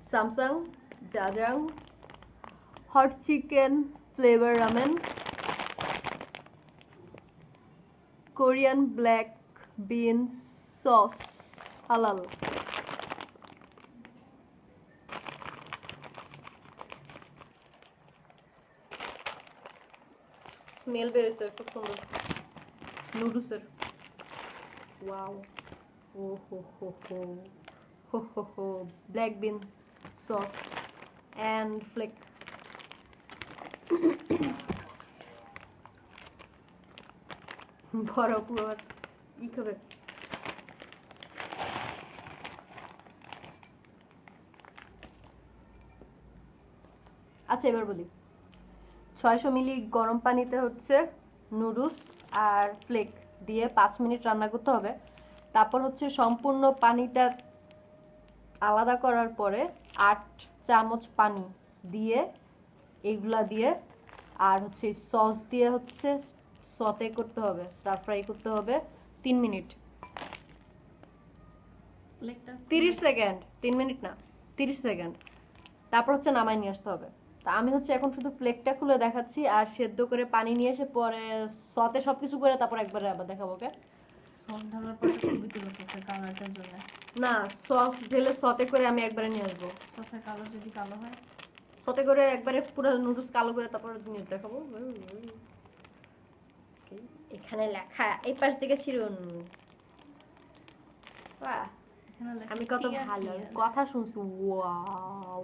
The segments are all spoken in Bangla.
Samyang, Jajang, hot chicken flavor ramen, Korean black bean sauce, halal. Smell বেরোছে খুব সুন্দর নুডলসের ওয়াও ও হো হো হো ho ho ho black bean sauce and flick বড় পুরো ই খাবে আচ্ছা এবার বলি 600 মিলি গরম পানিতে হচ্ছে নুডলস আর ফ্লেক দিয়ে 5 মিনিট রান্না করতে হবে তারপর হচ্ছে সম্পূর্ণ পানিটা আলাদা করার পরে 8 চামচ পানি দিয়ে এইগুলা দিয়ে আর হচ্ছে সস দিয়ে হচ্ছে সতে করতে হবে স্টার ফ্রাই করতে হবে 3 মিনিট 30 সেকেন্ড 3 মিনিট না 30 সেকেন্ড তারপর হচ্ছে নামাই নিয়ে আসতে হবে তা আমি হচ্ছে এখন শুধু প্লেটটা খুলে দেখাচ্ছি আর সেদ্ধ করে পানি নিয়ে এসে পরে সতে সবকিছু করে তারপর একবারে আবার দেখাবো ওকে সস ঢালার পরে খুবই তুলো সসের কালারটার জন্য না সস ঢেলে সতে করে আমি একবারে নিয়ে আসবো সসের কালার যদি কালো হয় সতে করে একবারে পুরো নুডলস কালো করে তারপর নিয়ে দেখাবো এখানে লেখা এই পাশ থেকে ছিড়ুন বাহ আমি কত ভালো কথা শুনছি ওয়াও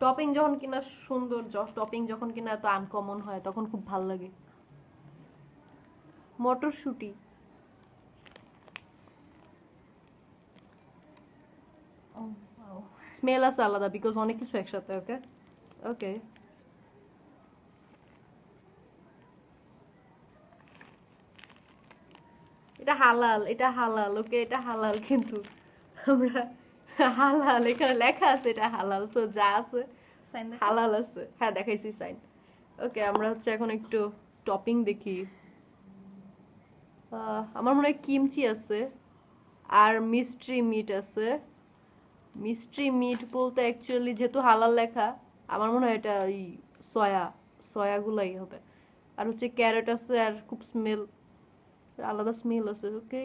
টপিং যখন কিনা সুন্দর টপিং যখন কিনা এত আনকমন হয় তখন খুব ভালো লাগে মটরশুঁটি স্মেল আছে আলাদা বিকজ অনেক কিছু একসাথে ওকে ওকে এটা হালাল ওকে এটা হালাল কিন্তু আমরা হালাল এখানে লেখা আছে এটা হালাল সো যা আছে হালাল আছে হ্যাঁ দেখাইছি সাইন ওকে আমরা হচ্ছে এখন একটু টপিং দেখি আমার মনে হয় কিমচি আছে আর মিস্ট্রি মিট আছে মিস্ট্রি মিট বলতে অ্যাকচুয়ালি যেহেতু হালাল লেখা আমার মনে হয় এটা এই সয়াগুলাই হবে আর হচ্ছে ক্যারট আছে আর খুব স্মেল আলাদা স্মেল আছে ওকে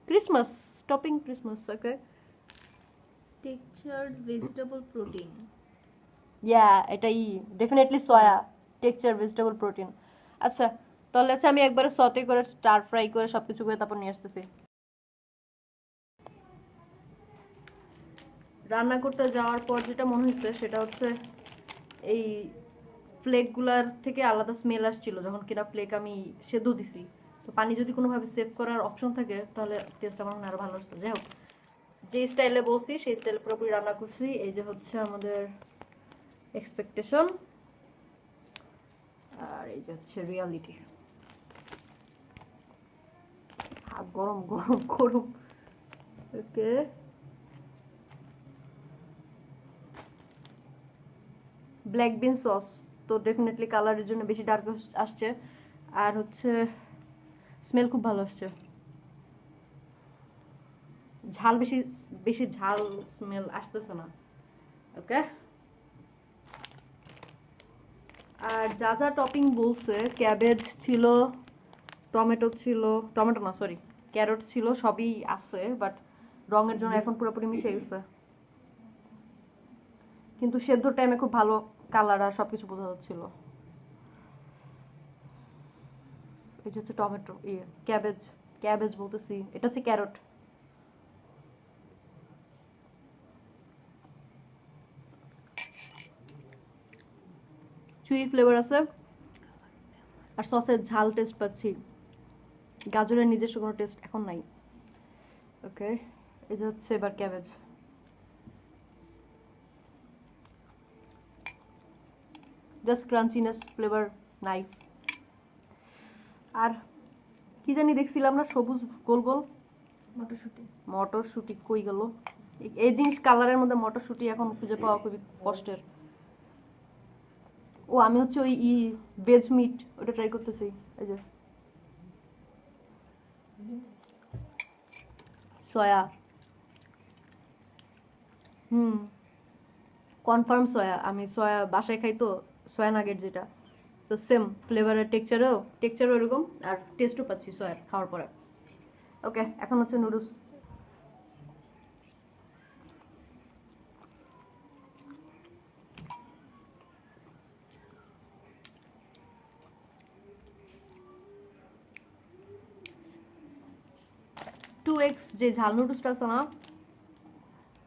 ক্রিসমাস টপিং ক্রিসমাস ওকে টেক্সচার্ড ভেজিটেবল প্রোটিন এটাই definitely soya texture vegetable protein আচ্ছা তাহলে আচ্ছা আমি একবারে সতে করে স্টার ফ্রাই করে সবকিছু করে তারপর নিয়ে আসতেছি রান্না করতে যাওয়ার পর যেটা মনে হয়েছে সেটা হচ্ছে এই ফ্লেকগুলার থেকে আলাদা স্মেল আসছিল যখন কিনা ফ্লেক আমি সেদ্ধ দিছি তো পানি যদি কোনোভাবে সেভ করার অপশন থাকে তাহলে টেস্ট আমার মনে আরো ভালো আসতো যাই হোক যে স্টাইলে বলছি সেই স্টাইলে পুরোপুরি রান্না করছি এই যে হচ্ছে আমাদের এক্সপেকটেশন আর এই যে হচ্ছে রিয়ালিটি গরম গরম গরম ওকে ব্ল্যাক বিন সস তো ডেফিনেটলি কালারের জন্য বেশি ডার্ক আসছে আর হচ্ছে স্মেল খুব ভালো আসছে ঝাল বেশি বেশি ঝাল স্মেল আসতেছে না ওকে আর যা যা টপিং বলছে ক্যাবেজ ছিল টমেটো ছিল টমেটো না সরি ক্যারট ছিল সবই আছে বাট রঙের জন্য এখন পুরোপুরি মিশে গেছে কিন্তু সেদ্ধ টাইমে খুব ভালো কালার আর সবকিছু বোঝা যাচ্ছিল এই হচ্ছে টমেটো ক্যাবেজ বলতেছি এটা হচ্ছে ক্যারট চুই ফ্লেভার আছে আর সসের ঝাল টেস্ট পাচ্ছি গাজরের নিজস্ব কোনো টেস্ট এখন নাই ওকে এই যে হচ্ছে এবার ক্যাবেজ জাস্ট ক্রাঞ্চিনেস ফ্লেভার নাই আর কি জানি দেখছিলাম না সবুজ গোল গোল মটরশুঁটি কই গেল এই জিনিস কালারের মধ্যে মটরশুঁটি এখন খুঁজে পাওয়া খুবই কষ্টের ও আমি হচ্ছে ওই ভেজ মিট ওটা ট্রাই করতে চাই এই যে সয়া হুম, কনফার্ম সয়া। আমি সয়া বাসায় খাই তো, সয়া নাগেট যেটা, তো সেম ফ্লেভারের টেক্সচারও এরকম, আর টেস্টও পাচ্ছি সয়ার খাওয়ার পরে। ওকে, এখন হচ্ছে নুডলস। টু এক্স যে ঝাল নুডলসটা আছে না,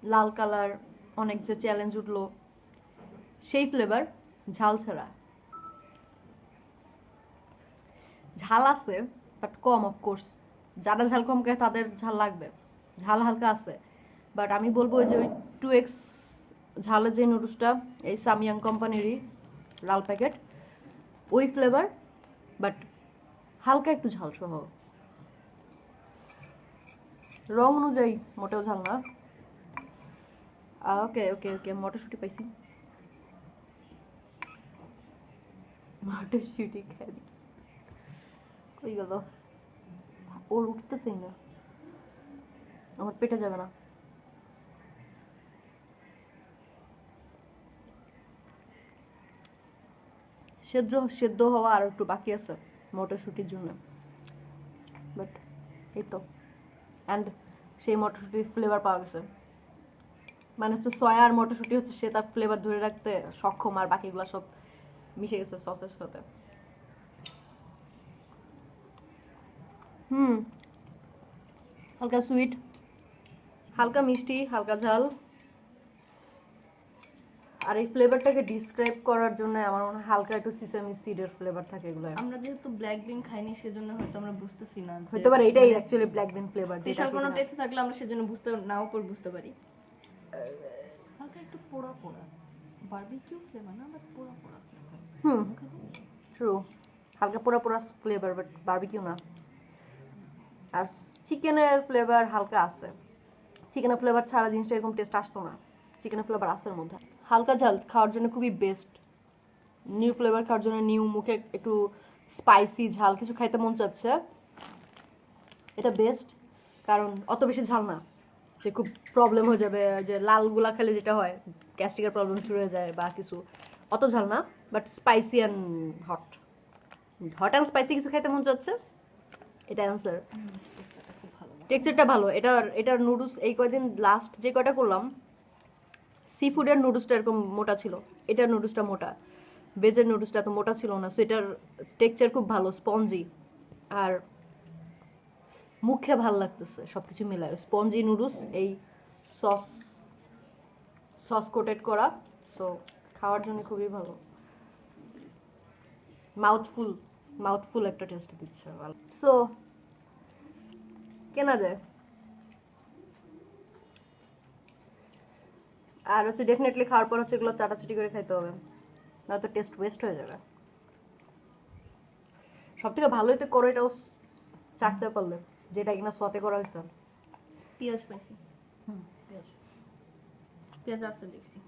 লাল কালার, অনেক যে চ্যালেঞ্জ উঠলো, সেই ফ্লেভার, ঝাল ছাড়া। ঝাল আছে বাট কম, অফকোর্স যারা ঝাল কম খায় তাদের ঝাল লাগবে, ঝাল হালকা আছে। বাট আমি বলবো যে ওই টু এক্স ঝালের যে নুডলসটা, এই সামিয়াং কোম্পানিরই লাল প্যাকেট, ওই ফ্লেভার, বাট হালকা একটু ঝাল সহ। রং অনুযায়ী মোটেও ঝাল না। ওকে ওকে ওকে, মটরশুঁটি পাইছি, মটরশুঁটি খাই। কই গেল? ওর উঠতেছেই না, আমার পেটে যাবে না। সেদ্ধ সেদ্ধ হওয়া আর একটু বাকি আছে মটরশুঁটির জন্য, বাট এই তো। অ্যান্ড সেই মটরশুঁটির ফ্লেভার পাওয়া গেছে, মানে হচ্ছে সয়া আর মটরশুঁটি হচ্ছে সে তার ফ্লেভার ধরে রাখতে সক্ষম, আর বাকিগুলো সব মিশে গেছে সসের সাথে। হুম, হালকা সুইট, হালকা মিষ্টি, হালকা ঝাল। আর এই ফ্লেভারটাকে ডিসক্রাইব করার জন্য আমার মনে হয় হালকা একটু সিসামি সিডের ফ্লেভার থাকে এগুলো। আমরা যেহেতু ব্ল্যাক বিন খাইনি সেজন্য হয়তো আমরা বুঝতেছি না, হতে পারে এটাই অ্যাকচুয়ালি ব্ল্যাক বিন ফ্লেভার, যেটা স্পেশাল কোনো টেস্ট থাকলে আমরা সেজন্য বুঝতে পারি। হালকা একটু পোড়া পোড়া বারবিকিউ ফ্লেভার না, বাট পোড়া পোড়া ফ্লেভার। হুম, ট্রু, হালকা পোড়া পোড়া ফ্লেভার, বাট বারবিকিউ না। আর চিকেনের ফ্লেভার হালকা আছে, চিকেনের ফ্লেভার ছাড়া জিনিসটা এরকম টেস্ট আসতো না, চিকেনের ফ্লেভার আছে এর মধ্যে। হালকা ঝাল খাওয়ার জন্য খুবই বেস্ট, নিউ ফ্লেভার খাওয়ার জন্য, নিউ মুখে একটু স্পাইসি ঝাল কিছু খাইতে মন চাচ্ছে, এটা বেস্ট। কারণ অত বেশি ঝাল না যে খুব প্রবলেম হয়ে যাবে, যে লালগুলা খেলে যেটা হয় গ্যাস্ট্রিকের প্রবলেম শুরু হয়ে যায় বা কিছু, অত ঝাল না, but spicy and hot, hot and spicy কিছু খাইতে মন চাচ্ছে, এটা অ্যান্সার। খুব ভালো। টেক্সচারটা ভালো, এটার নুডলস এই কয়দিন লাস্ট যে কয়টা করলাম, সি ফুডের নুডলসটা এরকম মোটা ছিল, এটার নুডলসটা মোটা, ভেজের নুডলসটা এত মোটা ছিল না, সো এটার টেক্সচার খুব ভালো, স্পঞ্জি, আর মুখে ভালো লাগতেছে সব কিছু মিলায়। স্পঞ্জি নুডলস, এই সস কোটেড করা, সো খাওয়ার জন্য খুবই ভালো, মাউথফুল একটা টেস্ট দিচ্ছে, ভালো। সো কেনা যায়। আর হচ্ছে ডেফিনেটলি খাওয়ার পর হচ্ছে এগুলো চাটাচাটি করে খাইতে হবে, নয়তো টেস্ট ওয়েস্ট হয়ে যাবে। সব থেকে ভালোই তো করো এটাও চাটতে পারলে, যেটা কিনা সতে করা হয়েছে। পেঁয়াজ পাইছি, পেঁয়াজ আছে দেখছি।